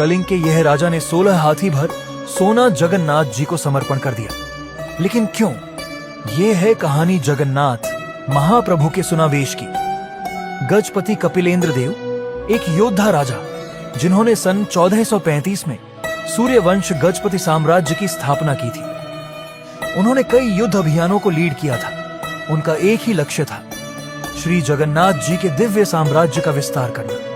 कलिंग के यह राजा ने 16 हाथी भर सोना जगन्नाथ जी को समर्पण कर दिया। लेकिन क्यों? ये है कहानी जगन्नाथ महाप्रभु के सुनावेश की। गजपति कपिलेंद्र देव एक योद्धा राजा, जिन्होंने सन 1435 में सूर्यवंश गजपति साम्राज्य की स्थापना की थी। उन्होंने कई युद्ध अभियानों को लीड किया था। उनका एक ही लक्ष्य था, श्री जगन्नाथ जी के दिव्य साम्राज्य का विस्तार करना।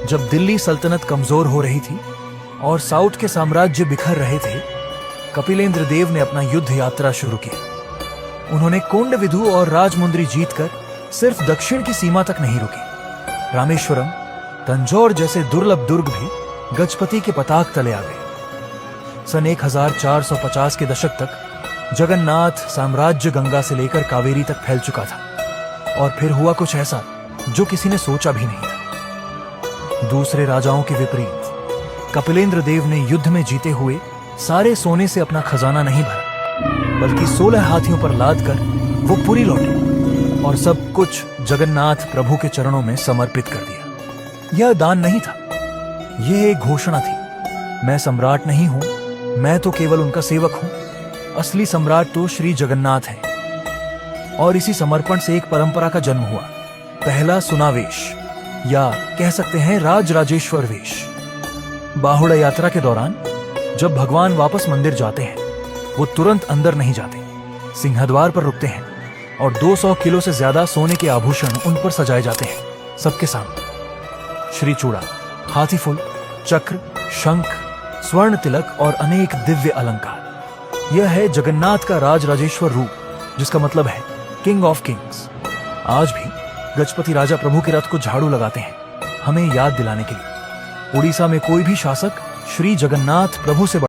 जब दिल्ली सल्तनत कमजोर हो रही थी और साउथ के साम्राज्य बिखर रहे थे, कपिलेंद्र देव ने अपना युद्ध यात्रा शुरू की। उन्होंने कोंडविधु और राजमुंद्री जीतकर सिर्फ दक्षिण की सीमा तक नहीं रुके। रामेश्वरम, तंजौर जैसे दुर्लभ दुर्ग भी गजपति के पताक तले आ गए। सन 1450 के दशक तक जगन्नाथ साम्राज्य गंगा से लेकर कावेरी तक फैल चुका था। और फिर हुआ कुछ ऐसा जो किसी ने सोचा भी नहीं था। दूसरे राजाओं के विपरीत कपिलेंद्र देव ने युद्ध में जीते हुए सारे सोने से अपना खजाना नहीं भरा, बल्कि 16 हाथियों पर लादकर वो पुरी लौटे और सब कुछ जगन्नाथ प्रभु के चरणों में समर्पित कर दिया। यह दान नहीं था, यह एक घोषणा थी, मैं सम्राट नहीं हूं, मैं तो केवल उनका सेवक हूं। असली सम्राट तो श्री जगन्नाथ है। और इसी समर्पण से एक परंपरा का जन्म हुआ, पहला सुनावेश, या कह सकते हैं राज राजेश्वर वेश। बाहुड़ा यात्रा के दौरान जब भगवान वापस मंदिर जाते हैं, वो तुरंत अंदर नहीं जाते, सिंहद्वार पर रुकते हैं और 200 किलो से ज्यादा सोने के आभूषण उन पर सजाए जाते हैं सबके सामने। श्री चूड़ा, हाथी फूल, चक्र, शंख, स्वर्ण तिलक और अनेक दिव्य अलंकार। यह है जगन्नाथ का राज राजेश्वर रूप, जिसका मतलब है किंग ऑफ किंग्स। आज भी गजपति राजा प्रभु के रथ को झाड़ू लगाते हैं, हमें याद दिलाने के लिए उड़ीसा में कोई भी शासक श्री जगन्नाथ प्रभु से